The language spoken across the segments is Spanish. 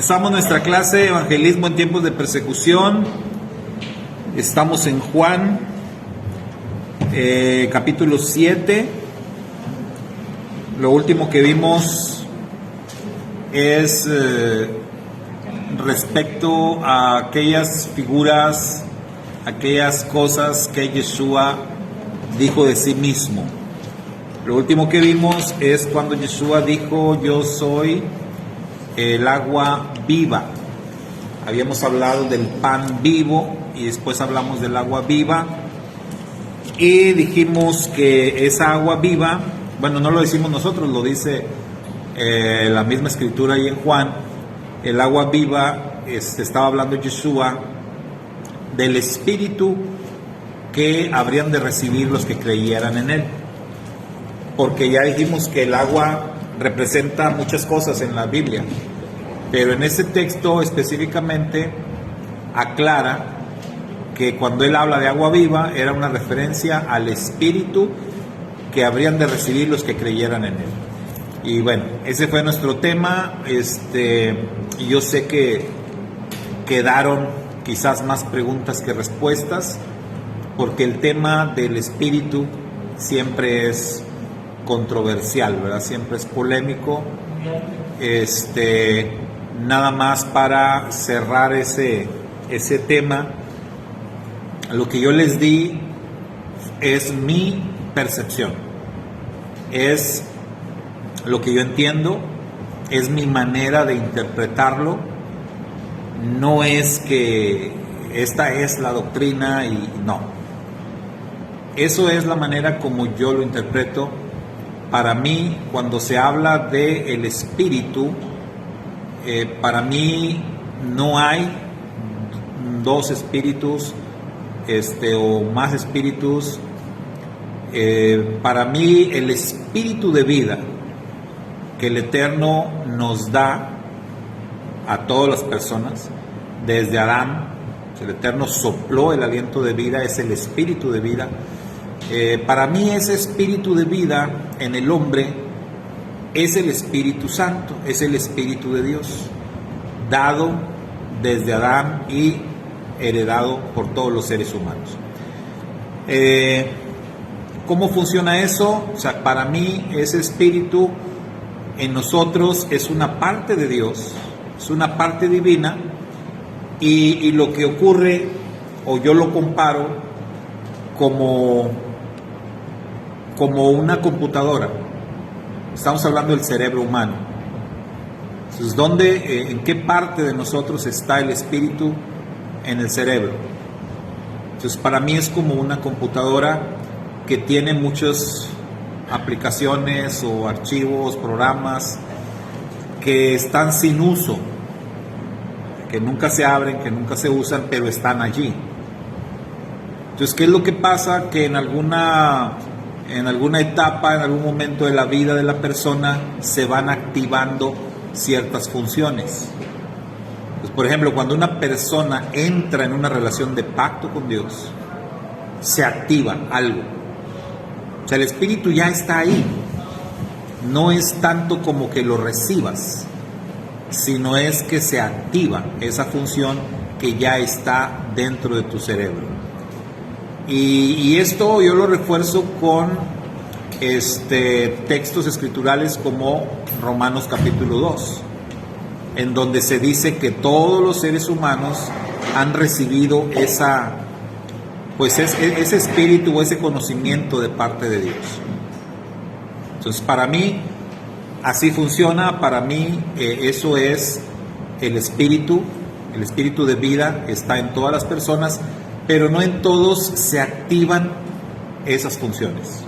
Comenzamos nuestra clase de evangelismo en tiempos de persecución. Estamos en Juan, capítulo 7. Lo último que vimos es respecto a aquellas figuras, aquellas cosas que Yeshua dijo de sí mismo. Lo último que vimos es cuando Yeshua dijo: yo soy el agua viva. Habíamos hablado del pan vivo y después hablamos del agua viva y dijimos que esa agua viva, bueno, no lo decimos nosotros, lo dice la misma escritura ahí en Juan. El agua viva, estaba hablando Yeshua del espíritu que habrían de recibir los que creyeran en él, porque ya dijimos que el agua representa muchas cosas en la Biblia, pero en este texto específicamente aclara que cuando él habla de agua viva era una referencia al espíritu que habrían de recibir los que creyeran en él. Y bueno, ese fue nuestro tema. Y yo sé que quedaron quizás más preguntas que respuestas, porque el tema del espíritu siempre es controversial, ¿verdad? Siempre es polémico. Nada más para cerrar ese tema, lo que yo les di es mi percepción, es lo que yo entiendo, es mi manera de interpretarlo. No es que esta es la doctrina y no. Eso es la manera como yo lo interpreto. Para mí, cuando se habla de el espíritu, para mí no hay dos espíritus o más espíritus. Para mí, el espíritu de vida que el Eterno nos da a todas las personas, desde Adán, el Eterno sopló el aliento de vida, es el espíritu de vida. Para mí ese espíritu de vida en el hombre es el Espíritu Santo, es el Espíritu de Dios, dado desde Adán y heredado por todos los seres humanos. ¿Cómo funciona eso? O sea, para mí ese espíritu en nosotros es una parte de Dios, es una parte divina, y lo que ocurre, o yo lo comparo como una computadora. Estamos hablando del cerebro humano. Entonces, ¿en qué parte de nosotros está el espíritu? En el cerebro. Entonces, para mí es como una computadora que tiene muchas aplicaciones o archivos, programas que están sin uso, que nunca se abren, que nunca se usan, pero están allí. Entonces, ¿qué es lo que pasa? Que en alguna etapa, en algún momento de la vida de la persona, se van activando ciertas funciones. Pues, por ejemplo, cuando una persona entra en una relación de pacto con Dios, se activa algo. O sea, el espíritu ya está ahí. No es tanto como que lo recibas, sino es que se activa esa función que ya está dentro de tu cerebro. Y esto yo lo refuerzo con textos escriturales como Romanos capítulo 2, en donde se dice que todos los seres humanos han recibido ese espíritu o ese conocimiento de parte de Dios. Entonces, para mí así funciona. Para mí eso es el espíritu de vida está en todas las personas, pero no en todos se activan esas funciones,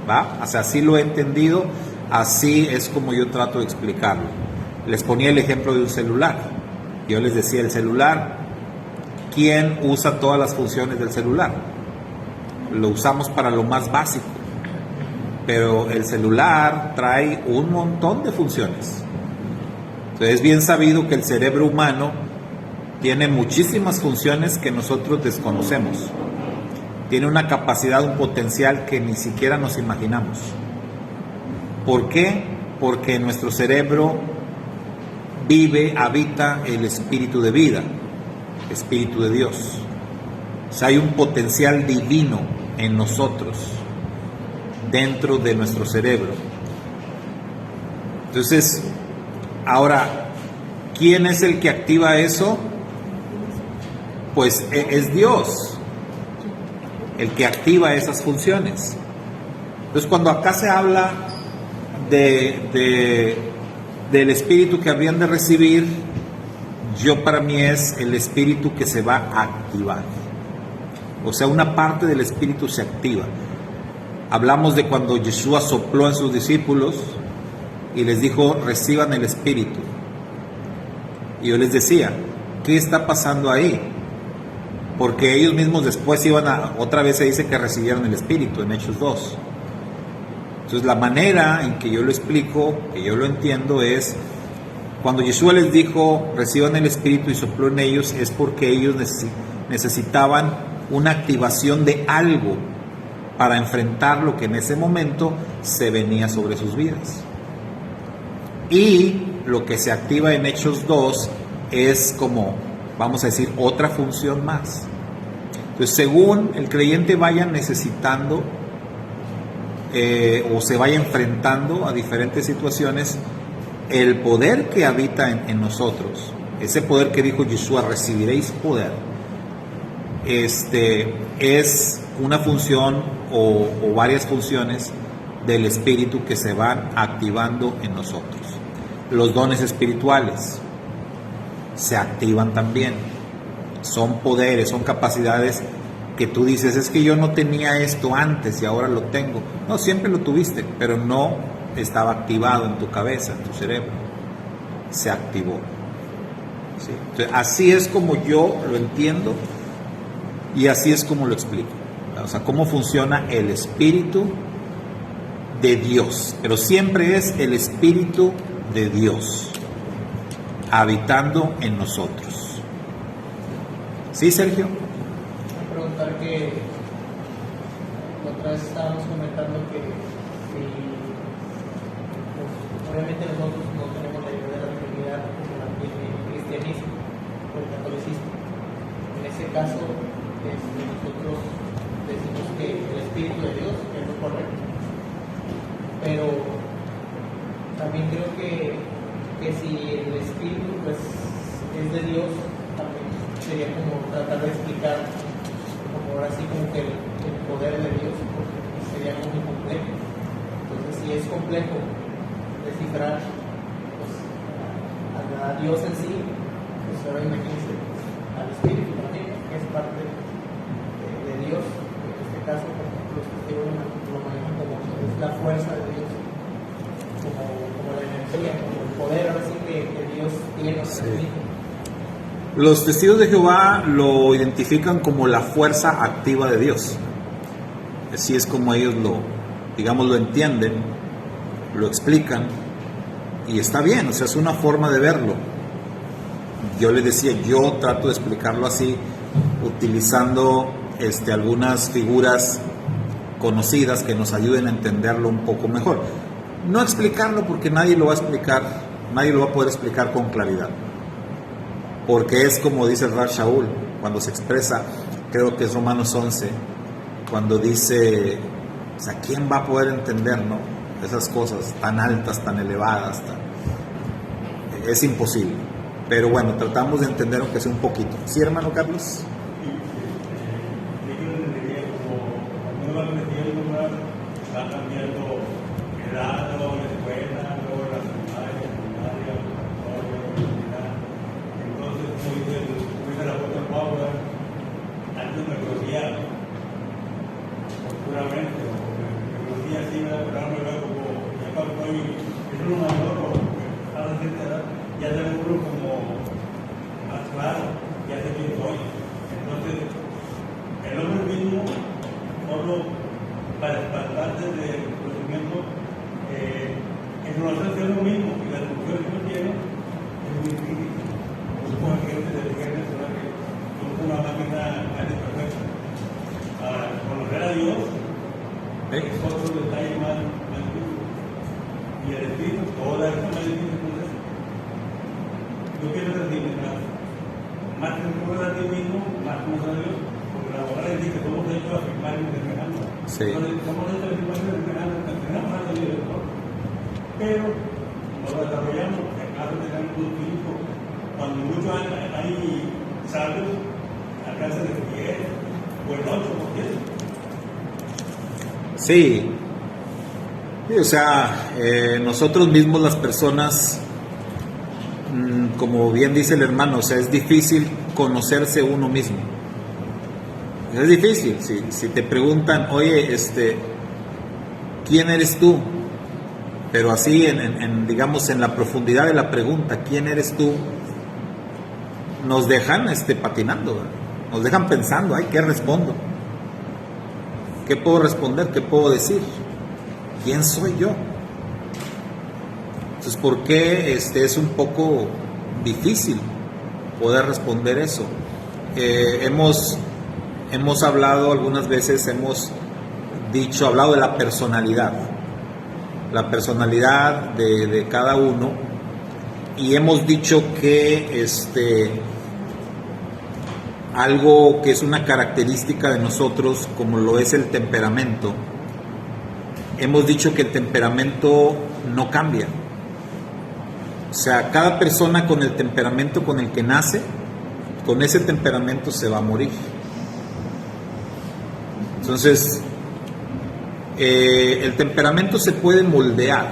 ¿va? O sea, así lo he entendido, así es como yo trato de explicarlo. Les ponía el ejemplo de un celular. Yo les decía, el celular, ¿quién usa todas las funciones del celular? Lo usamos para lo más básico, pero el celular trae un montón de funciones. Entonces, es bien sabido que el cerebro humano tiene muchísimas funciones que nosotros desconocemos. Tiene una capacidad, un potencial que ni siquiera nos imaginamos. ¿Por qué? Porque en nuestro cerebro vive, habita el espíritu de vida, espíritu de Dios. O sea, hay un potencial divino en nosotros, dentro de nuestro cerebro. Entonces, ahora, ¿quién es el que activa eso? Pues es Dios el que activa esas funciones. Entonces, cuando acá se habla del espíritu que habrían de recibir, para mí es el espíritu que se va a activar. O sea, una parte del espíritu se activa. Hablamos de cuando Yeshua sopló en sus discípulos y les dijo, reciban el espíritu. Y yo les decía, ¿qué está pasando ahí? Porque ellos mismos después otra vez se dice que recibieron el espíritu en Hechos 2. Entonces la manera en que yo lo explico, que yo lo entiendo, es cuando Yeshua les dijo reciban el espíritu y sopló en ellos, es porque ellos necesitaban una activación de algo para enfrentar lo que en ese momento se venía sobre sus vidas. Y lo que se activa en Hechos 2 es como, vamos a decir, otra función más. Entonces, según el creyente vaya necesitando o se vaya enfrentando a diferentes situaciones, el poder que habita en nosotros, ese poder que dijo Yeshua, recibiréis poder, es una función o varias funciones del espíritu que se van activando en nosotros. Los dones espirituales se activan también. Son poderes, son capacidades que tú dices, es que yo no tenía esto antes y ahora lo tengo. No, siempre lo tuviste, pero no estaba activado en tu cabeza, en tu cerebro. Se activó. ¿Sí? Entonces, así es como yo lo entiendo y así es como lo explico. O sea, cómo funciona el Espíritu de Dios. Pero siempre es el Espíritu de Dios habitando en nosotros. ¿Sí, Sergio? Voy a preguntar que la otra vez estábamos comentando que si, pues, obviamente nosotros no tenemos la idea de la Trinidad como la tiene el cristianismo o el catolicismo. En ese caso, nosotros decimos que el Espíritu de Dios es lo correcto, pero también creo que si el Espíritu pues es de Dios, también sería como tratar de explicar como ahora sí como que el poder de Dios, porque sería muy complejo. Entonces, si es complejo descifrar pues, a Dios en sí, pues ahora imagínense pues, al Espíritu también, que es parte de Dios. En este caso, por ejemplo, los testigos lo manejan como es la fuerza de Dios, como la energía, como el poder ahora sí que Dios tiene. Sí. Los testigos de Jehová lo identifican como la fuerza activa de Dios. Así es como ellos lo entienden, lo explican, y está bien, o sea, es una forma de verlo. Yo les decía, yo trato de explicarlo así, utilizando algunas figuras conocidas que nos ayuden a entenderlo un poco mejor. No explicarlo porque nadie lo va a poder explicar con claridad. Porque es como dice el Rav Shaul, cuando se expresa, creo que es Romanos 11, cuando dice, o sea, ¿quién va a poder entender, no? Esas cosas tan altas, tan elevadas, es imposible. Pero bueno, tratamos de entender aunque sea un poquito. ¿Sí, hermano Carlos? Va cambiando edad, luego la escuela, luego la secundaria, la universidad. Entonces, como dice la foto Power, antes me conocía oscuramente, o me conocía así, pero ahora me veo como, ya cuando es uno mayor, o a la cierta edad, ya se ve uno como más claro, ya sé quién soy. Entonces, el hombre mismo, solo para espantarse del conocimiento, el conocerse es lo mismo, y las funciones que uno tiene es muy difícil. Es como gente de género, que somos una máquina casi perfecta. Ahora, conocer a Dios es otro detalle más difícil. Y el espíritu, toda esta más difícil. Entonces, yo quiero ser mientras más te recuerdas a ti mismo, más conoces a Dios, porque la palabra dice que somos hechos a afirmar y semejanza. Sí. Entonces, somos hechos a afirmar y semejanza, que tenemos a Dios, ¿no? Pero no lo desarrollamos, porque acaso tenemos un tiempo. Cuando muchos hay sabios, alcanzan de 10 o el 8%. Sí. Sí, o sea, nosotros mismos las personas, como bien dice el hermano, o sea, es difícil conocerse uno mismo. Es difícil. Si te preguntan, oye, ¿quién eres tú? Pero así, digamos, en la profundidad de la pregunta, ¿quién eres tú? Nos dejan patinando, ¿verdad? Nos dejan pensando, ay, ¿qué respondo? ¿Qué puedo responder? ¿Qué puedo decir? ¿Quién soy yo? Entonces, ¿por qué es un poco difícil poder responder eso? Hemos hablado algunas veces, hemos hablado de la personalidad de cada uno, y hemos dicho que algo que es una característica de nosotros, como lo es el temperamento. Hemos dicho que el temperamento no cambia. O sea, cada persona con el temperamento con el que nace, con ese temperamento se va a morir. Entonces, el temperamento se puede moldear,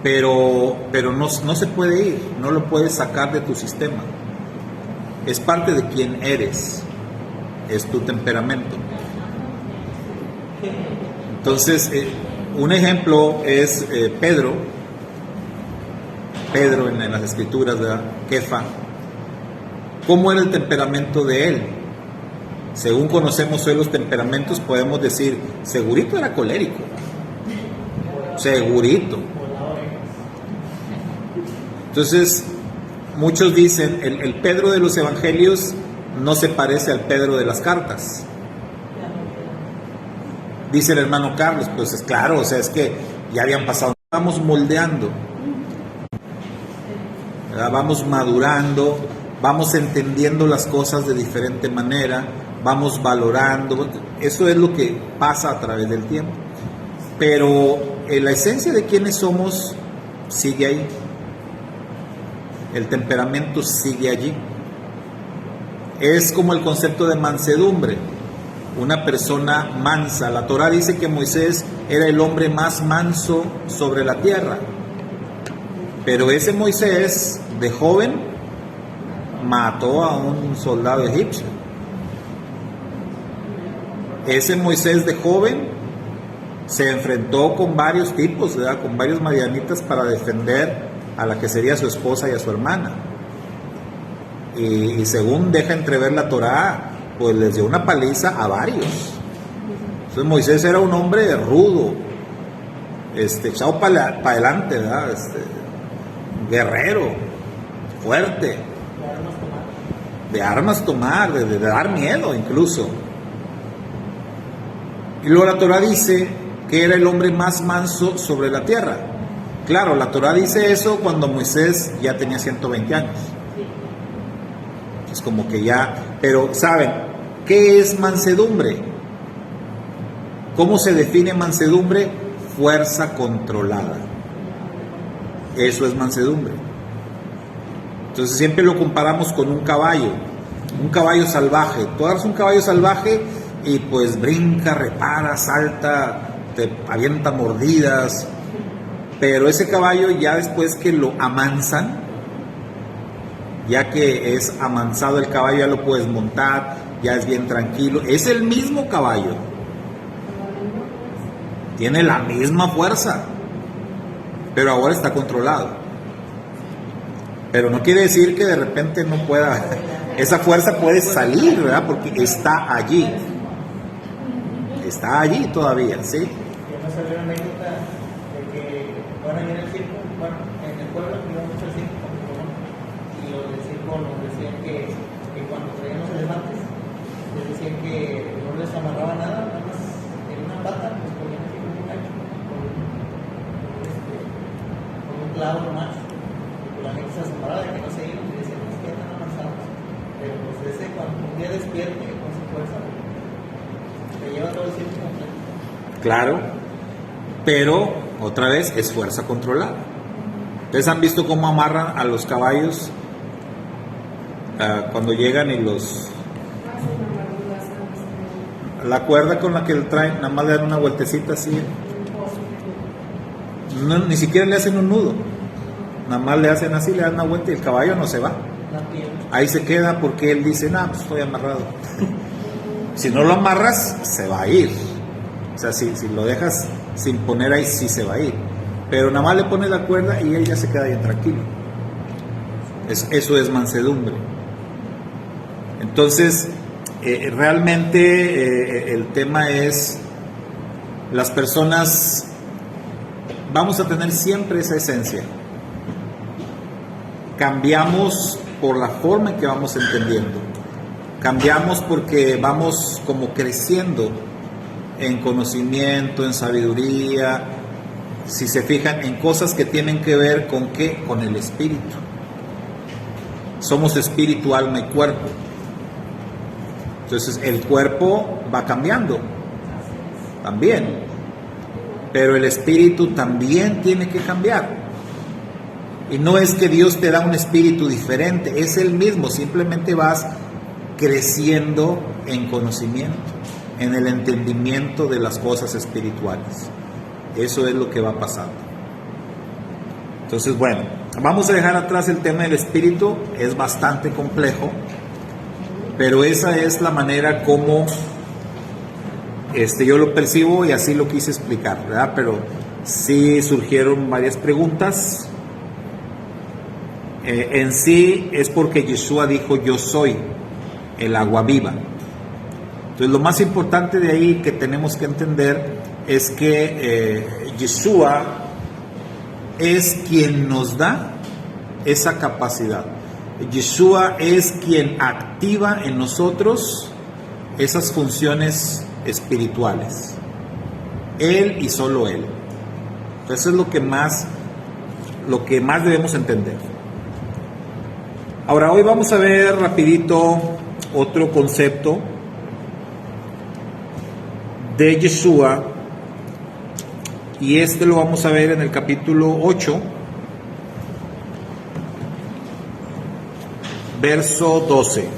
pero no se puede ir, no lo puedes sacar de tu sistema. Es parte de quien eres, es tu temperamento. Entonces, un ejemplo es Pedro en las escrituras, ¿verdad? Kefa. ¿Cómo era el temperamento de él? Según conocemos hoy los temperamentos, podemos decir, segurito era colérico, segurito. Entonces, muchos dicen, el Pedro de los evangelios no se parece al Pedro de las cartas. Dice el hermano Carlos, pues es claro, o sea, es que ya habían pasado, vamos moldeando, ¿verdad? Vamos madurando, vamos entendiendo las cosas de diferente manera, vamos valorando, eso es lo que pasa a través del tiempo. Pero la esencia de quienes somos sigue ahí. El temperamento sigue allí. Es como el concepto de mansedumbre. Una persona mansa. La Torá dice que Moisés era el hombre más manso sobre la tierra. Pero ese Moisés, de joven, mató a un soldado egipcio. Ese Moisés de joven se enfrentó con varios tipos, ¿verdad? Con varios madianitas para defender a la que sería su esposa y a su hermana. Y según deja entrever la Torá, pues les dio una paliza a varios. Entonces Moisés era un hombre rudo, echado para adelante, ¿verdad? Guerrero, fuerte, de armas tomar, de dar miedo incluso. Y luego la Torá dice que era el hombre más manso sobre la tierra. Claro, la Torá dice eso cuando Moisés ya tenía 120 años. Es como que ya... Pero, ¿saben qué es mansedumbre? ¿Cómo se define mansedumbre? Fuerza controlada. Eso es mansedumbre. Entonces siempre lo comparamos con un caballo salvaje. Tú agarras un caballo salvaje y pues brinca, repara, salta, te avienta mordidas. Pero ese caballo, ya después que lo amansan, ya que es amansado el caballo, ya lo puedes montar, ya es bien tranquilo. Es el mismo caballo, tiene la misma fuerza, pero ahora está controlado. Pero no quiere decir que de repente no pueda, esa fuerza puede salir, ¿verdad? Porque está allí todavía, ¿sí? Yo me salió una anécdota de que, bueno, en el circo, bueno, en el pueblo que íbamos al circo, y los del circo nos decían que cuando traían los elefantes, les decían que no les amarraba nada, nada más en una pata, pues ponían así como un gancho, con un clavo nomás, y la gente se asombraba de que no se iban y decían, es que están avanzados. Pero pues ese cuando un día despierte con su fuerza, te lleva todo el tiempo completo. Claro, pero otra vez es fuerza controlada. ¿Ustedes han visto cómo amarran a los caballos cuando llegan y los... La cuerda con la que lo traen, nada más le dan una vueltecita así. No, ni siquiera le hacen un nudo. Nada más le hacen así, le dan una vuelta y el caballo no se va. Ahí se queda porque él dice, nah, pues estoy amarrado. Si no lo amarras, se va a ir. O sea, si lo dejas sin poner ahí, sí se va a ir. Pero nada más le pones la cuerda y él ya se queda bien tranquilo. Eso es mansedumbre. Entonces, realmente el tema es, las personas vamos a tener siempre esa esencia. Cambiamos por la forma en que vamos entendiendo. Cambiamos porque vamos como creciendo en conocimiento, en sabiduría, si se fijan, en cosas que tienen que ver con ¿qué? Con el espíritu. Somos espíritu, alma y cuerpo. Entonces el cuerpo va cambiando también, pero el espíritu también tiene que cambiar. Y no es que Dios te da un espíritu diferente, es el mismo, simplemente vas creciendo en conocimiento, en el entendimiento de las cosas espirituales. Eso es lo que va pasando. Entonces, bueno, vamos a dejar atrás el tema del espíritu, es bastante complejo, pero esa es la manera como yo lo percibo y así lo quise explicar, ¿verdad? Pero sí surgieron varias preguntas. En sí es porque Yeshua dijo, yo soy el agua viva. Entonces lo más importante de ahí que tenemos que entender es que Yeshua es quien nos da esa capacidad. Yeshua es quien activa en nosotros esas funciones espirituales. Él y solo Él. Eso es lo que más debemos entender. Ahora, hoy vamos a ver rapidito otro concepto de Yeshua, y lo vamos a ver en el capítulo 8, verso 12.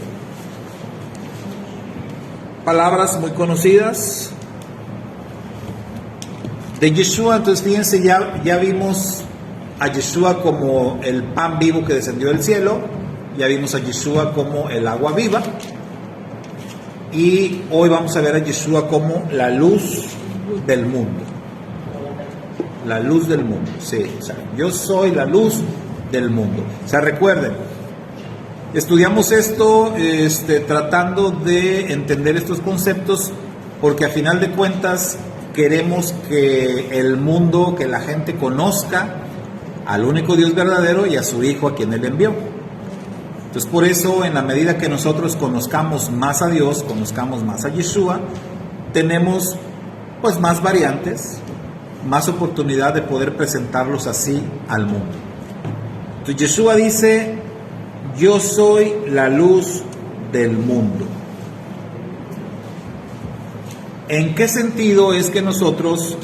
Palabras muy conocidas de Yeshua. Entonces fíjense, ya vimos a Yeshua como el pan vivo que descendió del cielo, ya vimos a Yeshua como el agua viva, y hoy vamos a ver a Yeshua como la luz del mundo. La luz del mundo, sí, o sea, yo soy la luz del mundo. O sea, recuerden, estudiamos esto tratando de entender estos conceptos, porque a final de cuentas queremos que el mundo, que la gente conozca al único Dios verdadero y a su Hijo a quien Él envió. Entonces, por eso, en la medida que nosotros conozcamos más a Dios, conozcamos más a Yeshua, tenemos pues más variantes, más oportunidad de poder presentarlos así al mundo. Entonces Yeshua dice, yo soy la luz del mundo. ¿En qué sentido es que nosotros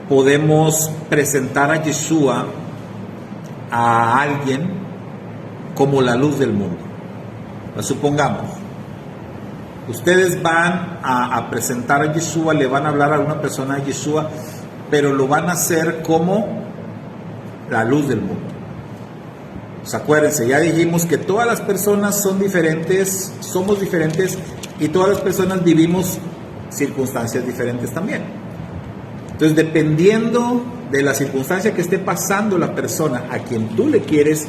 podemos presentar a Yeshua a alguien como la luz del mundo? Pues supongamos, ustedes van a presentar a Yeshua, le van a hablar a una persona de Yeshua, pero lo van a hacer como la luz del mundo. Pues acuérdense, ya dijimos que todas las personas son diferentes, somos diferentes, y todas las personas vivimos circunstancias diferentes también. Entonces, dependiendo de la circunstancia que esté pasando la persona a quien tú le quieres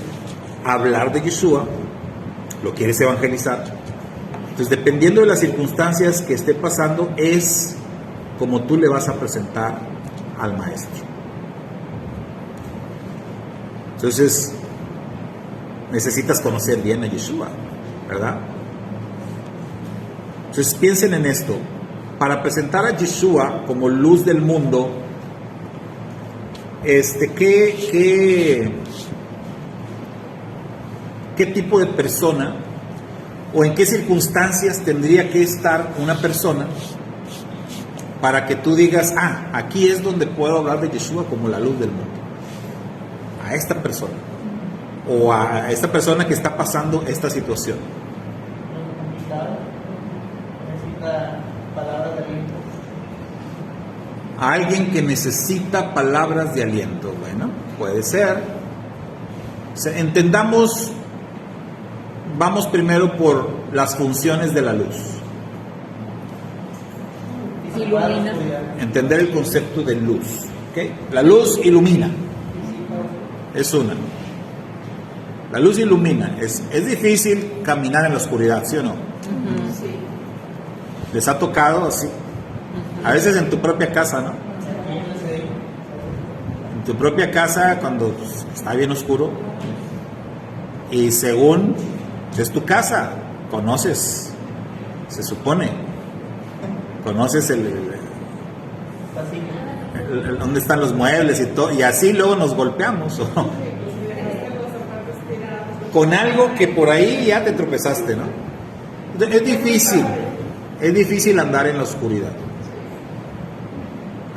hablar de Yeshua, lo quieres evangelizar, entonces dependiendo de las circunstancias que esté pasando, es como tú le vas a presentar al maestro. Entonces necesitas conocer bien a Yeshua, ¿verdad? Entonces piensen en esto. Para presentar a Yeshua como luz del mundo, qué tipo de persona o en qué circunstancias tendría que estar una persona para que tú digas, aquí es donde puedo hablar de Yeshua como la luz del mundo. A esta persona. O a esta persona que está pasando esta situación. Necesita palabras de aliento. A alguien que necesita palabras de aliento. Bueno, puede ser. O sea, entendamos, vamos primero por las funciones de la luz. Ilumina. Entender el concepto de luz. ¿Okay? La luz ilumina. Es una. La luz ilumina. Es difícil caminar en la oscuridad, ¿sí o no? Sí. ¿Les ha tocado así? A veces en tu propia casa, ¿no? En tu propia casa, cuando está bien oscuro, y según es tu casa, conoces, se supone, conoces dónde están los muebles y todo, y así luego nos golpeamos, ¿o? Con algo que por ahí ya te tropezaste, ¿no? Es difícil andar en la oscuridad.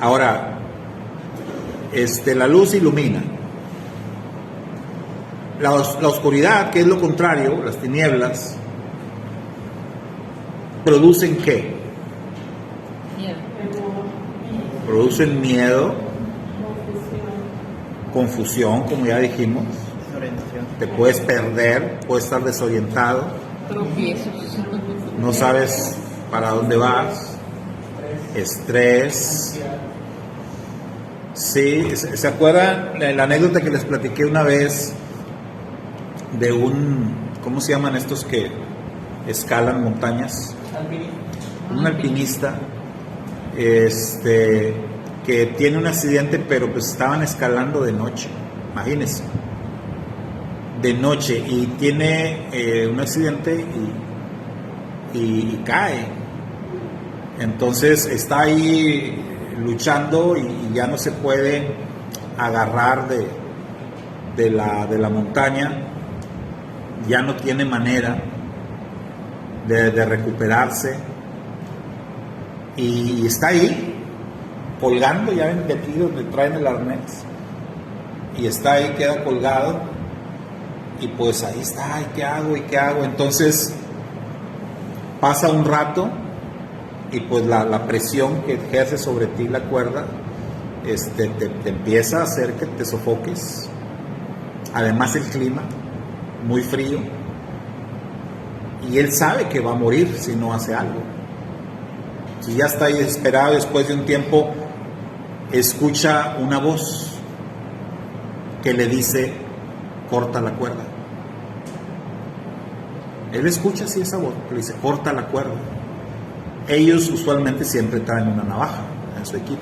Ahora, la luz ilumina. La oscuridad, que es lo contrario, las tinieblas, ¿producen qué? Miedo. Producen miedo, confusión, como ya dijimos. Te puedes perder, puedes estar desorientado, Tropiezos. no sabes para dónde vas, estrés. Sí, ¿se acuerdan la anécdota que les platiqué una vez de ¿cómo se llaman estos que escalan montañas? Un alpinista, que tiene un accidente, pero pues estaban escalando de noche, imagínense, de noche, y tiene un accidente y cae. Entonces está ahí luchando y ya no se puede agarrar de la montaña, ya no tiene manera de recuperarse, y está ahí colgando, ya ven de aquí donde traen el arnés, y está ahí, queda colgado, y pues ahí está, ¿y qué hago? ¿Y qué hago? Entonces pasa un rato, y pues la presión que ejerce sobre ti la cuerda, te empieza a hacer que te sofoques. Además el clima, muy frío, y él sabe que va a morir si no hace algo. Entonces ya está ahí desesperado. Después de un tiempo escucha una voz que le dice, corta la cuerda. Él escucha así esa voz, le dice, corta la cuerda. Ellos usualmente siempre traen una navaja en su equipo.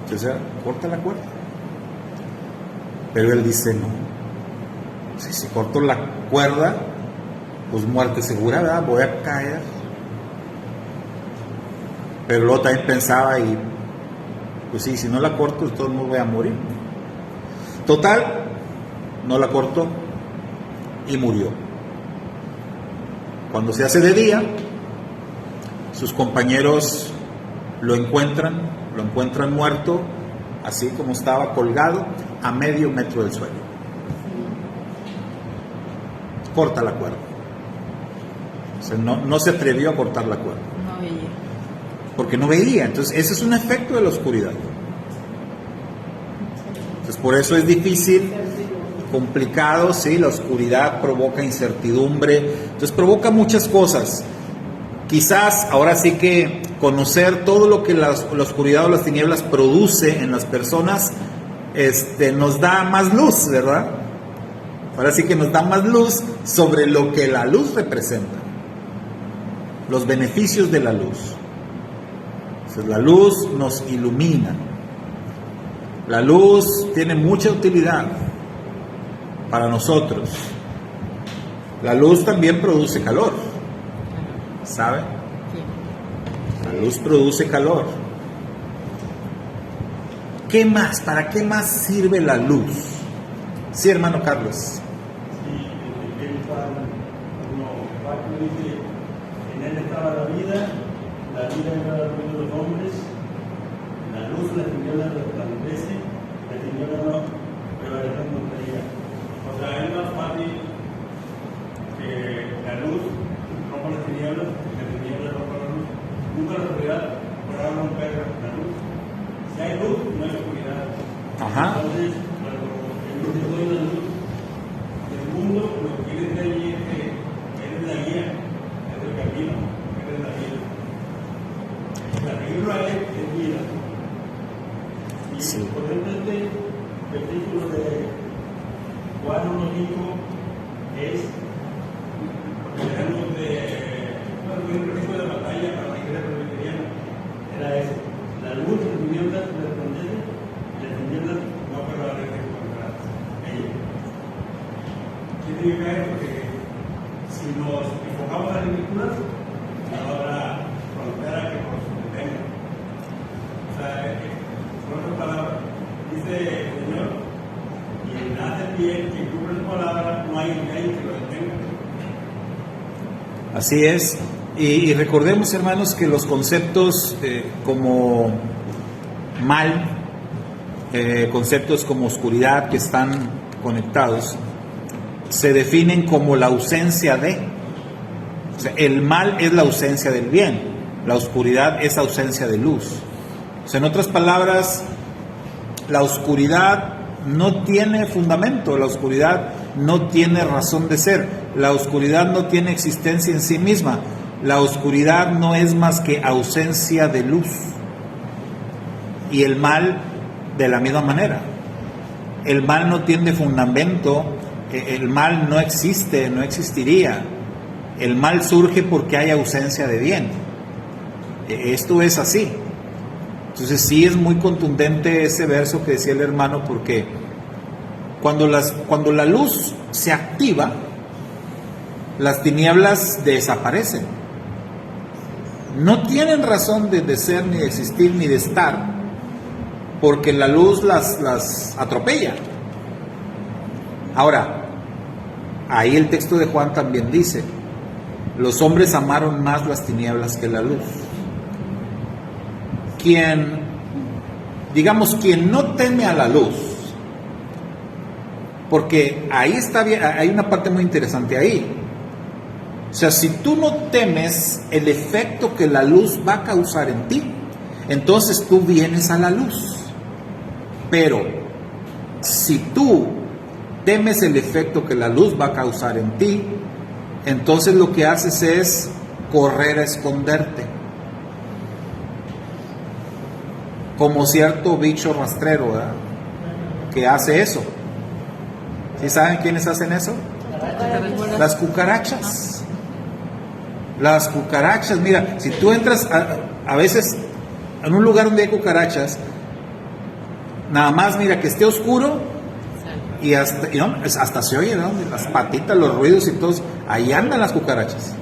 Entonces, corta la cuerda. Pero él dice, no. Si corto la cuerda, pues muerte segura, ¿verdad? Voy a caer. Pero luego también pensaba, y pues sí, si no la corto, de todos modos voy a morir. Total, no la cortó y murió. Cuando se hace de día, sus compañeros lo encuentran muerto, así como estaba colgado, a medio metro del suelo. Corta la cuerda. O sea, no se atrevió a cortar la cuerda. No veía. Porque no veía. Entonces, ese es un efecto de la oscuridad. Entonces, por eso es difícil, complicado, ¿sí? La oscuridad provoca incertidumbre. Entonces, provoca muchas cosas. Quizás, ahora sí que conocer todo lo que la oscuridad o las tinieblas produce en las personas, nos da más luz, ¿verdad? Ahora sí que nos da más luz sobre lo que la luz representa. Los beneficios de la luz. Entonces, la luz nos ilumina. La luz tiene mucha utilidad para nosotros. La luz también produce calor, ¿sabe? La luz produce calor. ¿Qué más? ¿Para qué más sirve la luz? Sí, hermano Carlos. Sí, él está dice, en él estaba la vida era la luz de los hombres, la luz de la tiniebla resplandece, la tiniebla no prevalece contra ella. O sea, es más fácil que la luz rompa las tinieblas, que la tiniebla rompa la luz. Nunca la oscuridad podrá romper la luz. Si hay luz, no hay oscuridad. Ajá. Entonces, cuando el luz es la luz del mundo, lo que quiere decir allí es que eres la guía, es el camino, eres la vida. La seguirlo a él es vida. Y Sí. por ejemplo, este versículo de Juan 1:5 es, digamos, un principio de batalla para la iglesia presbiteriana. Era ese. La luz de las tinieblas resplandece, y las tinieblas no prevalecen contra ella. ¿Qué significa eso? Que si nos enfocamos a las escrituras, no habrá frontera que nos detenga. O sea, con otras palabras, dice el Señor, quien hace bien, quien cumple su palabra, no hay ley que lo detenga. Así es. Y recordemos, hermanos, que los conceptos como mal, conceptos como oscuridad, que están conectados, se definen como la ausencia de. O sea, el mal es la ausencia del bien, la oscuridad es ausencia de luz. O sea, en otras palabras, la oscuridad no tiene fundamento, la oscuridad no tiene razón de ser, la oscuridad no tiene existencia en sí misma, la oscuridad no es más que ausencia de luz. Y el mal de la misma manera. El mal no tiene fundamento, el mal no existe, no existiría. El mal surge porque hay ausencia de bien. Esto es así. Entonces sí es muy contundente ese verso que decía el hermano, porque cuando la luz se activa, las tinieblas desaparecen. No tienen razón de ser, ni de existir, ni de estar, porque la luz las atropella. Ahora, ahí el texto de Juan también dice, los hombres amaron más las tinieblas que la luz. Quien no teme a la luz, porque ahí está bien, hay una parte muy interesante ahí. O sea, si tú no temes el efecto que la luz va a causar en ti, entonces tú vienes a la luz. Pero si tú temes el efecto que la luz va a causar en ti, entonces lo que haces es correr a esconderte. Como cierto bicho rastrero, ¿verdad?, que hace eso. ¿Sí saben quiénes hacen eso? Las cucarachas. Las cucarachas, mira, si tú entras a veces en un lugar donde hay cucarachas, nada más mira que esté oscuro y hasta se oye, ¿no?, las patitas, los ruidos y todo, ahí andan las cucarachas.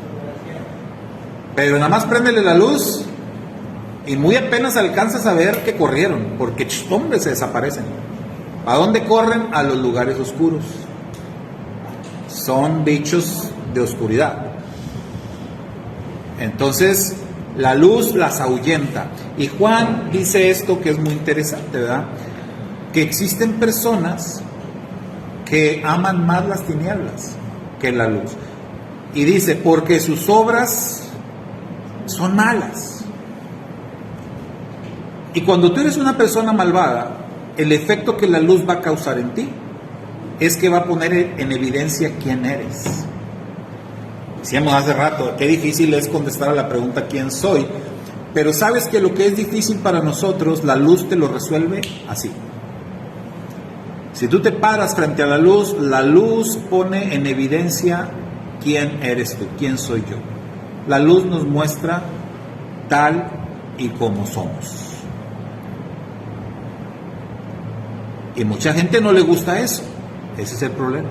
Pero nada más préndele la luz y muy apenas alcanzas a ver que corrieron, porque hombre, se desaparecen. ¿A dónde corren? A los lugares oscuros. Son bichos de oscuridad. Entonces, la luz las ahuyenta. Y Juan dice esto que es muy interesante, ¿verdad? Que existen personas que aman más las tinieblas que la luz. Y dice, porque sus obras son malas. Y cuando tú eres una persona malvada, el efecto que la luz va a causar en ti es que va a poner en evidencia quién eres. Decíamos hace rato, qué difícil es contestar a la pregunta ¿quién soy? Pero sabes que lo que es difícil para nosotros, la luz te lo resuelve así. Si tú te paras frente a la luz pone en evidencia quién eres tú, quién soy yo. La luz nos muestra tal y como somos. Y mucha gente no le gusta eso. Ese es el problema.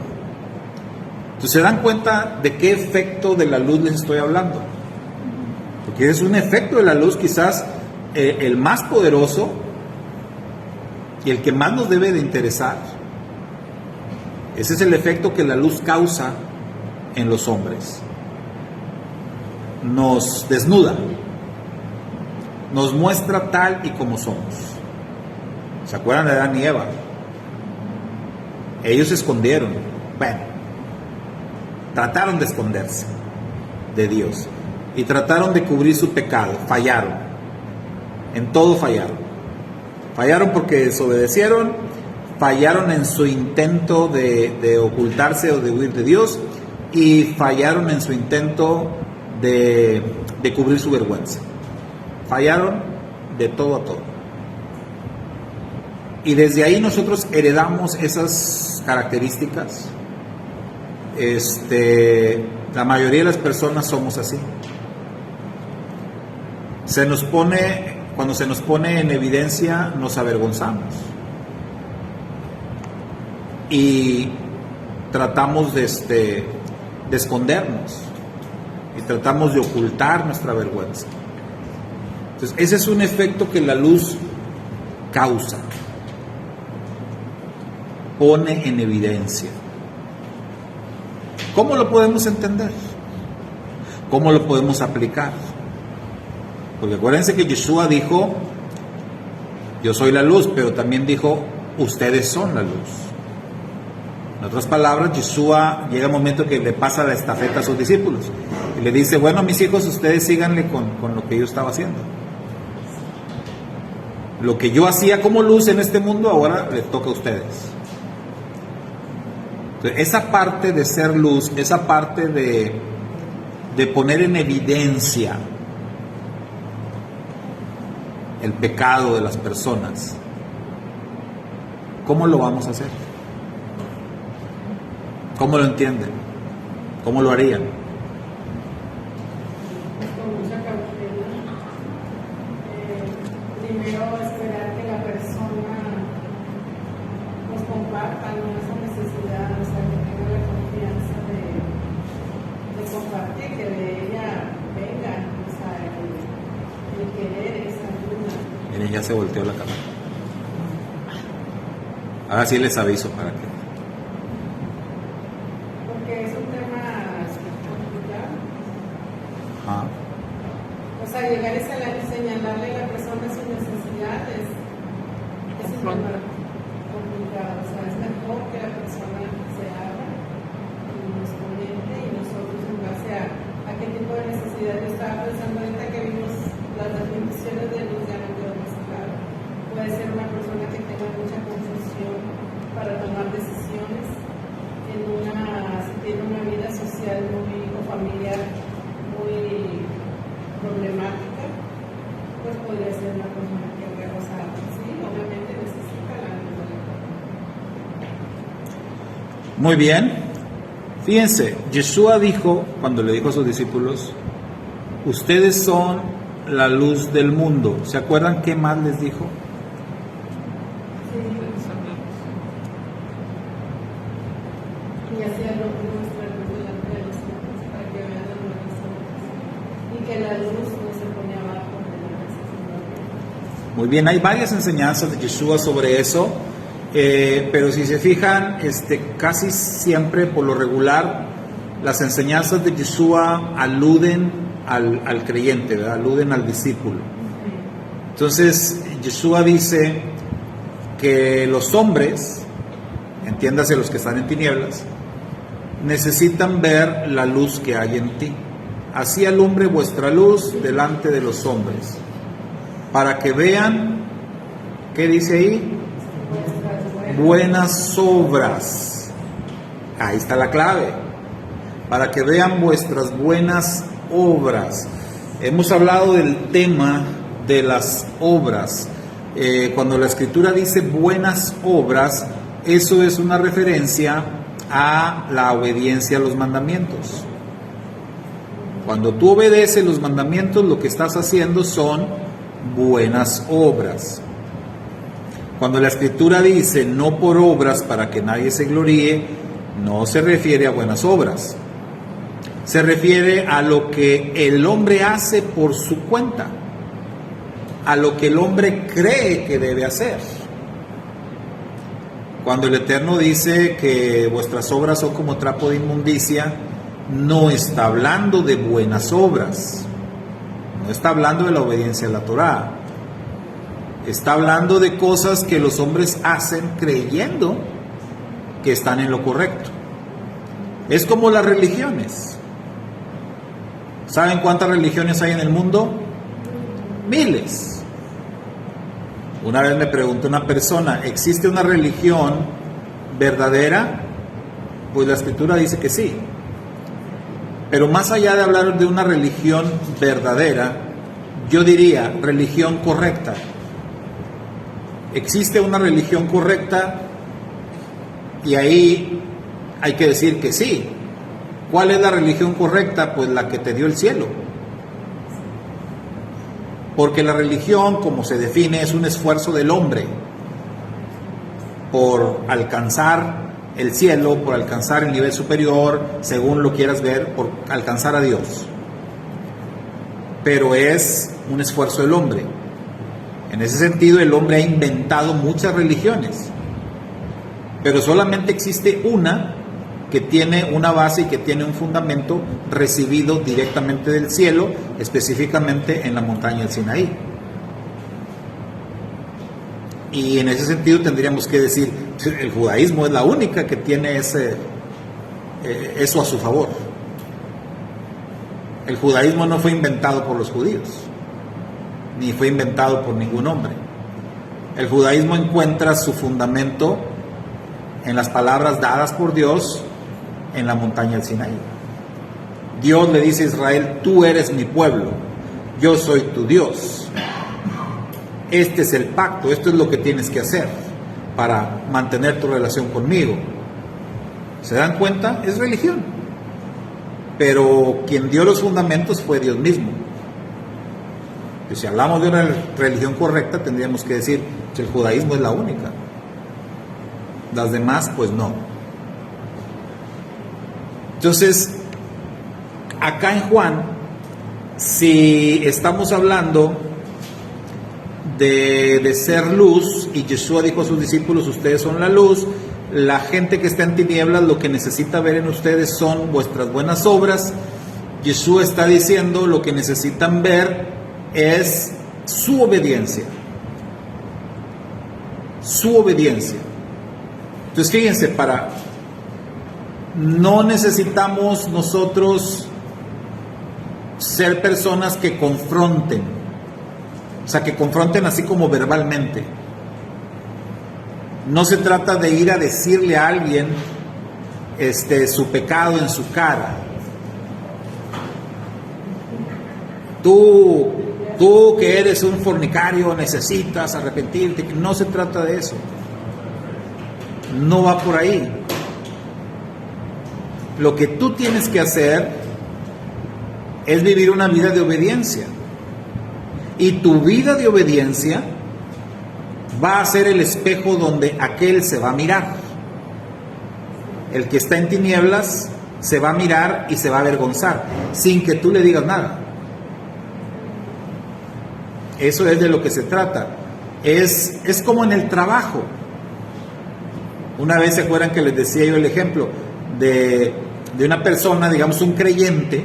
Entonces se dan cuenta de qué efecto de la luz les estoy hablando. Porque es un efecto de la luz quizás el más poderoso y el que más nos debe de interesar. Ese es el efecto que la luz causa en los hombres. nos desnuda, nos muestra tal y como somos. ¿Se acuerdan de Adán y Eva? Ellos se escondieron. Bueno, trataron de esconderse de Dios y trataron de cubrir su pecado. Fallaron. En todo fallaron. Fallaron porque desobedecieron, fallaron en su intento de ocultarse o de huir de Dios, y fallaron en su intento de cubrir su vergüenza. Fallaron de todo a todo. Y desde ahí nosotros heredamos esas características. La mayoría de las personas somos así. Cuando se nos pone en evidencia, nos avergonzamos. Y tratamos de escondernos. Y tratamos de ocultar nuestra vergüenza. Entonces, ese es un efecto que la luz causa. Pone en evidencia. ¿Cómo lo podemos entender? ¿Cómo lo podemos aplicar? Porque acuérdense que Yeshua dijo, yo soy la luz, pero también dijo, ustedes son la luz. En otras palabras, Yeshua llega un momento que le pasa la estafeta a sus discípulos y le dice, bueno, mis hijos, ustedes síganle con lo que yo estaba haciendo. Lo que yo hacía como luz en este mundo, ahora le toca a ustedes. Entonces, esa parte de ser luz, esa parte de poner en evidencia el pecado de las personas, ¿cómo lo vamos a hacer? ¿Cómo lo entienden? ¿Cómo lo harían? Con mucha cautela. Primero esperar que la persona nos comparta nuestra necesidad, o sea, que tenga la confianza de compartir, que de ella venga, o sea, el querer esa ayuda. Miren, ya se volteó la cámara. Ahora sí les aviso para que... Porque es un tema complicado. Ajá. O sea, llegar a señalarle a la persona sus necesidades es un tema complicado. O sea, es mejor que la persona se abra y nos comente, y nosotros en base a qué tipo de necesidad. Yo estaba pensando ahorita que vimos las definiciones de luz, ya no quedó más claro. Puede ser una persona que tenga mucha confusión para tomar decisiones, si tiene una vida social o familiar muy problemática, pues podría ser una persona que sí, obviamente necesita la ayuda de la Muy bien. Fíjense, Yeshua dijo, cuando le dijo a sus discípulos, ustedes son la luz del mundo. ¿Se acuerdan qué más les dijo? y hacía lo que nuestra luz delante de los ojos para que vean las buenas obras y que la luz no se pone abajo de la necesidad. Muy bien, hay varias enseñanzas de Yeshua sobre eso, pero si se fijan, casi siempre, por lo regular, las enseñanzas de Yeshua aluden al creyente, ¿verdad? Aluden al discípulo. Entonces, Yeshua dice que los hombres, entiéndase los que están en tinieblas, necesitan ver la luz que hay en ti. Así alumbre vuestra luz delante de los hombres, para que vean, ¿qué dice ahí? Buenas obras. Ahí está la clave. Para que vean vuestras buenas obras. Hemos hablado del tema de las obras. Cuando la Escritura dice buenas obras, eso es una referencia a la obediencia a los mandamientos. Cuando tú obedeces los mandamientos, lo que estás haciendo son buenas obras. Cuando la Escritura dice no por obras para que nadie se gloríe, no se refiere a buenas obras. Se refiere a lo que el hombre hace por su cuenta, a lo que el hombre cree que debe hacer. Cuando el Eterno dice que vuestras obras son como trapo de inmundicia, no está hablando de buenas obras, no está hablando de la obediencia a la Torá, está hablando de cosas que los hombres hacen creyendo que están en lo correcto. Es como las religiones. ¿Saben cuántas religiones hay en el mundo? Miles. Una vez me preguntó una persona, ¿existe una religión verdadera? Pues la Escritura dice que sí. Pero más allá de hablar de una religión verdadera, yo diría religión correcta. ¿Existe una religión correcta? Y ahí hay que decir que sí. ¿Cuál es la religión correcta? Pues la que te dio el cielo. Porque la religión, como se define, es un esfuerzo del hombre por alcanzar el cielo, por alcanzar el nivel superior, según lo quieras ver, por alcanzar a Dios. Pero es un esfuerzo del hombre. En ese sentido, el hombre ha inventado muchas religiones, pero solamente existe una que tiene una base y que tiene un fundamento recibido directamente del cielo, específicamente en la montaña del Sinaí. Y en ese sentido tendríamos que decir, el judaísmo es la única que tiene eso a su favor. El judaísmo no fue inventado por los judíos, ni fue inventado por ningún hombre. El judaísmo encuentra su fundamento en las palabras dadas por Dios en la montaña del Sinaí. Dios le dice a Israel, tú eres mi pueblo, yo soy tu Dios. Este es el pacto, esto es lo que tienes que hacer para mantener tu relación conmigo. ¿Se dan cuenta? Es religión. Pero quien dio los fundamentos fue Dios mismo. Y si hablamos de una religión correcta, tendríamos que decir que el judaísmo es la única. Las demás, pues no. Entonces, acá en Juan, si estamos hablando de ser luz, y Yeshua dijo a sus discípulos, ustedes son la luz, la gente que está en tinieblas lo que necesita ver en ustedes son vuestras buenas obras. Yeshua está diciendo lo que necesitan ver es su obediencia. Su obediencia. Entonces fíjense, no necesitamos nosotros ser personas que confronten, o sea, que confronten así como verbalmente. No se trata de ir a decirle a alguien su pecado en su cara. Tú que eres un fornicario necesitas arrepentirte. No se trata de eso. No va por ahí. Lo que tú tienes que hacer es vivir una vida de obediencia. Y tu vida de obediencia va a ser el espejo donde aquel se va a mirar. El que está en tinieblas se va a mirar y se va a avergonzar, sin que tú le digas nada. Eso es de lo que se trata. Es como en el trabajo. Una vez se acuerdan que les decía yo el ejemplo de una persona, digamos un creyente,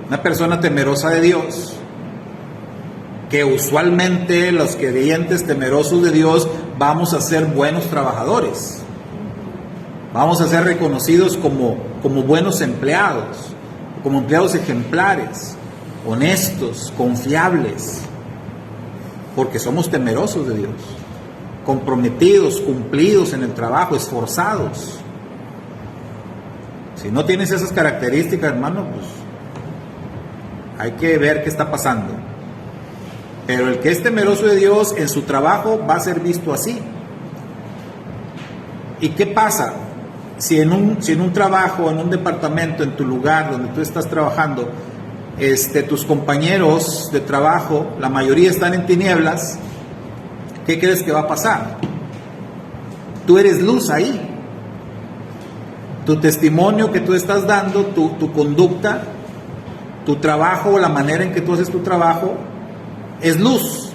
una persona temerosa de Dios, que usualmente los creyentes temerosos de Dios vamos a ser buenos trabajadores, vamos a ser reconocidos como buenos empleados, como empleados ejemplares, honestos, confiables, porque somos temerosos de Dios, comprometidos, cumplidos en el trabajo, esforzados. Si no tienes esas características, hermano, pues hay que ver qué está pasando. Pero el que es temeroso de Dios en su trabajo va a ser visto así. ¿Y qué pasa? Si en un trabajo, en un departamento, en tu lugar donde tú estás trabajando, tus compañeros de trabajo, la mayoría están en tinieblas, ¿qué crees que va a pasar? Tú eres luz ahí. Tu testimonio que tú estás dando, tu conducta, tu trabajo, la manera en que tú haces tu trabajo, es luz.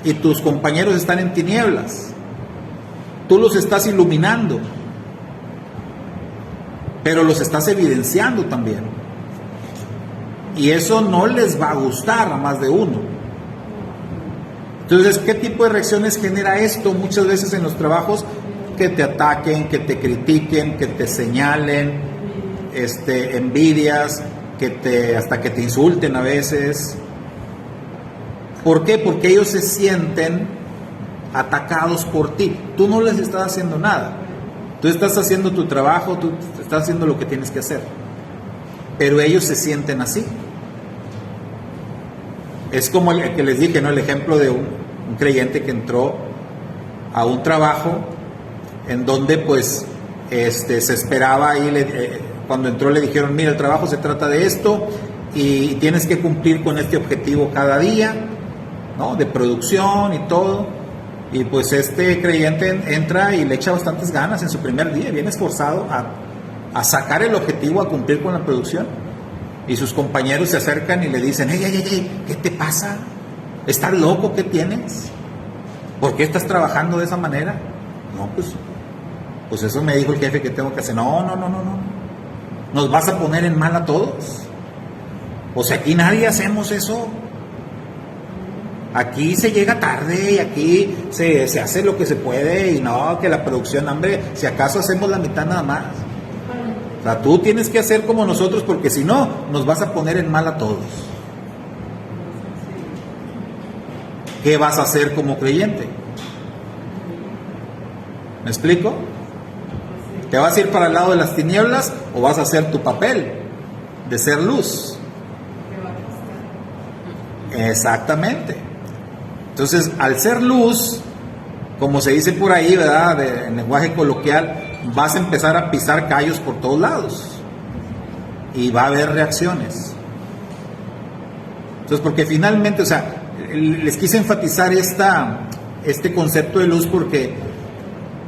Y tus compañeros están en tinieblas. Tú los estás iluminando. pero los estás evidenciando también. Y eso no les va a gustar a más de uno. Entonces, ¿qué tipo de reacciones genera esto muchas veces en los trabajos? Que te ataquen, que te critiquen, que te señalen, envidias, hasta que te insulten a veces. ¿Por qué? Porque ellos se sienten atacados por ti. Tú no les estás haciendo nada. Tú estás haciendo tu trabajo, tú estás haciendo lo que tienes que hacer. Pero ellos se sienten así. Es como el que les dije, ¿no? El ejemplo de un creyente que entró a un trabajo en donde pues se esperaba y cuando entró le dijeron, mira, el trabajo se trata de esto y tienes que cumplir con este objetivo cada día, ¿no? De producción y todo. Y pues este creyente entra y le echa bastantes ganas en su primer día, viene esforzado a sacar el objetivo, a cumplir con la producción. Y sus compañeros se acercan y le dicen, hey, ¿qué te pasa? ¿Estás loco? ¿Qué tienes? ¿Por qué estás trabajando de esa manera? No, pues eso me dijo el jefe que tengo que hacer. No. ¿Nos vas a poner en mal a todos? O sea, aquí nadie hacemos eso. Aquí se llega tarde y aquí se hace lo que se puede y no, que la producción, hombre, si acaso hacemos la mitad nada más. O sea, tú tienes que hacer como nosotros porque si no, nos vas a poner en mal a todos. ¿Qué vas a hacer como creyente? ¿Me explico? ¿Te vas a ir para el lado de las tinieblas o vas a hacer tu papel de ser luz? Exactamente. Entonces, al ser luz, como se dice por ahí, ¿verdad? En lenguaje coloquial, vas a empezar a pisar callos por todos lados y va a haber reacciones. Entonces, porque finalmente, o sea, les quise enfatizar este concepto de luz porque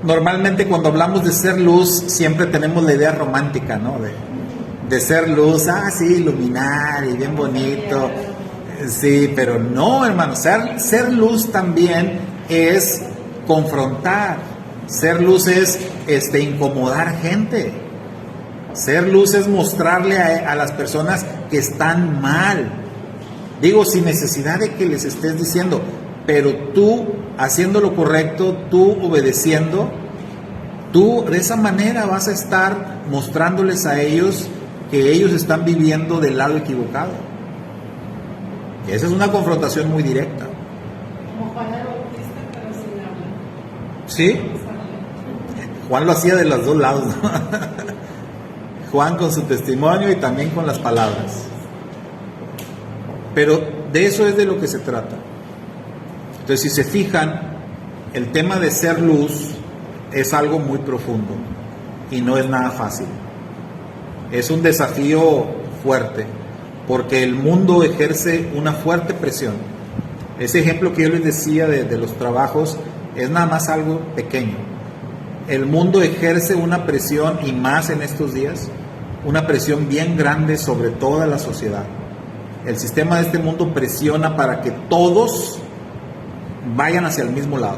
normalmente cuando hablamos de ser luz siempre tenemos la idea romántica, ¿no? De ser luz, sí, iluminar y bien bonito. Sí, pero no, hermano, ser luz también es confrontar. Ser luz es incomodar gente. Ser luz es mostrarle a las personas que están mal. Digo, sin necesidad de que les estés diciendo, pero tú haciendo lo correcto, tú obedeciendo, tú de esa manera vas a estar mostrándoles a ellos que ellos están viviendo del lado equivocado. Y esa es una confrontación muy directa. Como Juan el Bautista, pero sin hablar. ¿Sí? Juan lo hacía de los dos lados, ¿no? Juan con su testimonio y también con las palabras. Pero de eso es de lo que se trata. Entonces, si se fijan, el tema de ser luz es algo muy profundo y no es nada fácil. Es un desafío fuerte porque el mundo ejerce una fuerte presión. Ese ejemplo que yo les decía de los trabajos es nada más algo pequeño. El mundo ejerce una presión, y más en estos días, una presión bien grande sobre toda la sociedad. El sistema de este mundo presiona para que todos vayan hacia el mismo lado,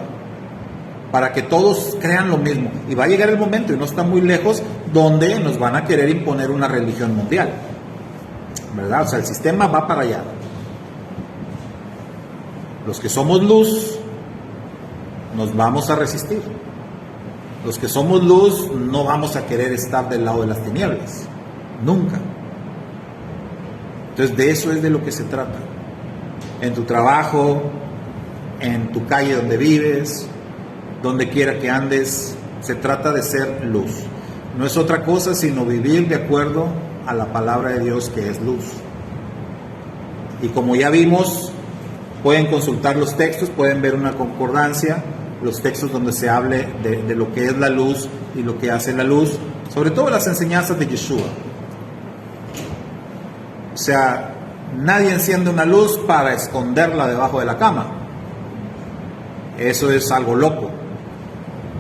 para que todos crean lo mismo. Y va a llegar el momento, y no está muy lejos, donde nos van a querer imponer una religión mundial, ¿verdad? O sea, el sistema va para allá. Los que somos luz nos vamos a resistir. Los que somos luz no vamos a querer estar del lado de las tinieblas, nunca. Entonces, de eso es de lo que se trata. En tu trabajo, en tu calle donde vives, donde quiera que andes, se trata de ser luz. No es otra cosa sino vivir de acuerdo a la palabra de Dios, que es luz. Y como ya vimos, pueden consultar los textos, pueden ver una concordancia, los textos donde se hable de lo que es la luz y lo que hace la luz, sobre todo las enseñanzas de Yeshua. O sea, nadie enciende una luz para esconderla debajo de la cama. Eso es algo loco.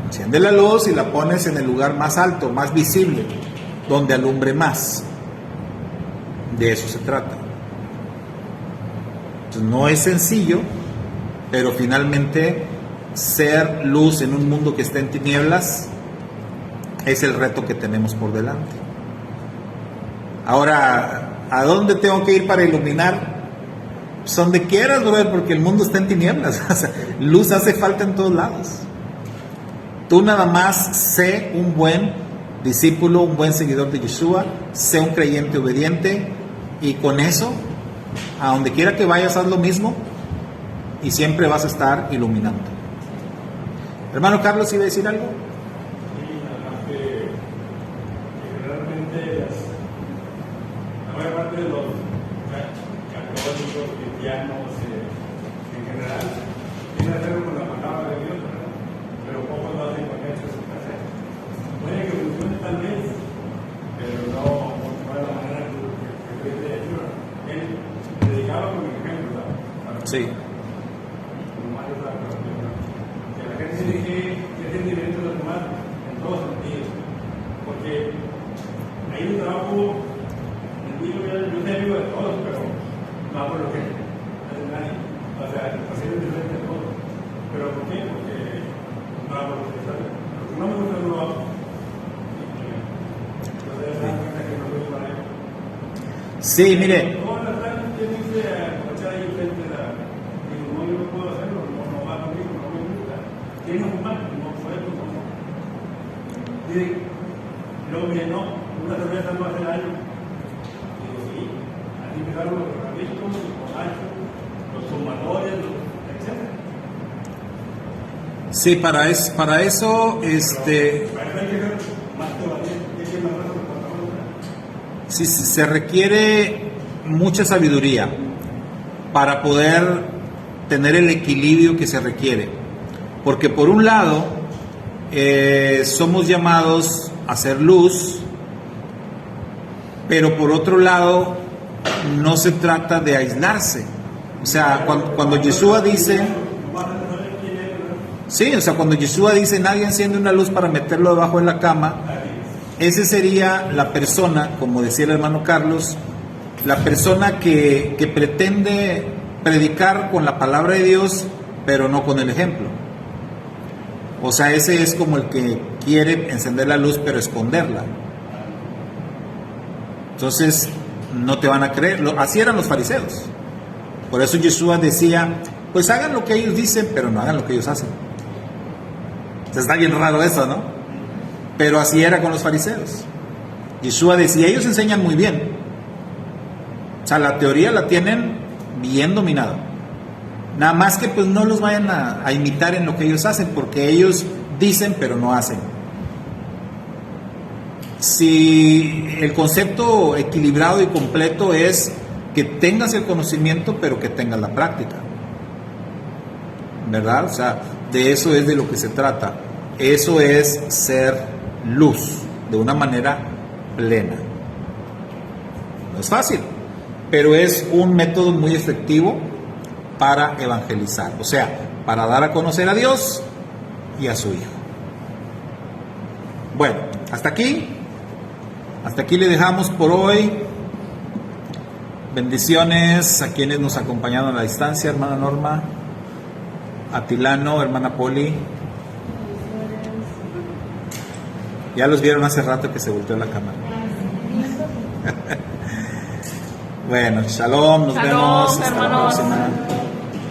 Enciende la luz y la pones en el lugar más alto, más visible, donde alumbre más. De eso se trata. Entonces, no es sencillo, pero finalmente ser luz en un mundo que está en tinieblas es el reto que tenemos por delante. Ahora, ¿a dónde tengo que ir para iluminar? Pues donde quieras, brother, porque el mundo está en tinieblas. O sea, luz hace falta en todos lados. Tú nada más sé un buen discípulo, un buen seguidor de Yeshua, sé un creyente obediente, y con eso, a donde quiera que vayas, haz lo mismo y siempre vas a estar iluminando. Hermano Carlos, ¿iba a decir algo? Sí, nada más que generalmente la mayor parte de los católicos, cristianos, en general, tienen que hacerlo con la palabra de Dios, ¿verdad? Pero pocos lo hacen con hechos. Puede que funcione tal vez, pero no de la manera que yo te decía. Él predicaba con el ejemplo, ¿verdad? Sí. Que la gente tiene que ser diferente de los demás en todos sentidos. Porque ahí un trabajo, yo soy amigo de todos, pero no hago lo que hace nadie. O sea, hacer es diferente de todos. ¿Pero por qué? Porque no hago lo que sabe. Lo que no me gusta no lo hago. Entonces, se dan cuenta que no soy para él. Sí, mire. Todas las tardes que dice a escuchar ahí frente a la. Digo, no, yo no puedo hacerlo, no va conmigo, no me gusta. Tiene un mal, no puedo, no. Dice, luego me dice, no, una cerveza no hace daño. Digo, sí, así empezaron los drogadictos, los borrachos, los fumadores, etc. Sí, para eso, Para eso hay que ser más todavía, hay que más sí, se requiere mucha sabiduría para poder tener el equilibrio que se requiere. Porque por un lado, somos llamados a hacer luz, pero por otro lado, no se trata de aislarse. O sea, cuando Yeshua dice... Sí, o sea, cuando Yeshua dice, nadie enciende una luz para meterlo debajo de la cama, ese sería la persona, como decía el hermano Carlos, la persona que pretende predicar con la palabra de Dios, pero no con el ejemplo. O sea, ese es como el que quiere encender la luz, pero esconderla. Entonces, no te van a creer. Así eran los fariseos. Por eso Yeshua decía, pues hagan lo que ellos dicen, pero no hagan lo que ellos hacen. Está bien raro eso, ¿no? Pero así era con los fariseos. Yeshua decía, ellos enseñan muy bien. O sea, la teoría la tienen bien dominada. Nada más que pues no los vayan a imitar en lo que ellos hacen, porque ellos dicen pero no hacen. Si el concepto equilibrado y completo es que tengas el conocimiento, pero que tengas la práctica, ¿verdad? O sea, de eso es de lo que se trata. Eso es ser luz de una manera plena. No es fácil, pero es un método muy efectivo para evangelizar, o sea, para dar a conocer a Dios y a su Hijo. Bueno, hasta aquí le dejamos por hoy. Bendiciones a quienes nos acompañaron a la distancia, hermana Norma, Atilano, hermana Poli. Ya los vieron hace rato que se volteó la cámara. Bueno, shalom, nos Shalom, vemos hasta la hermanos. próxima.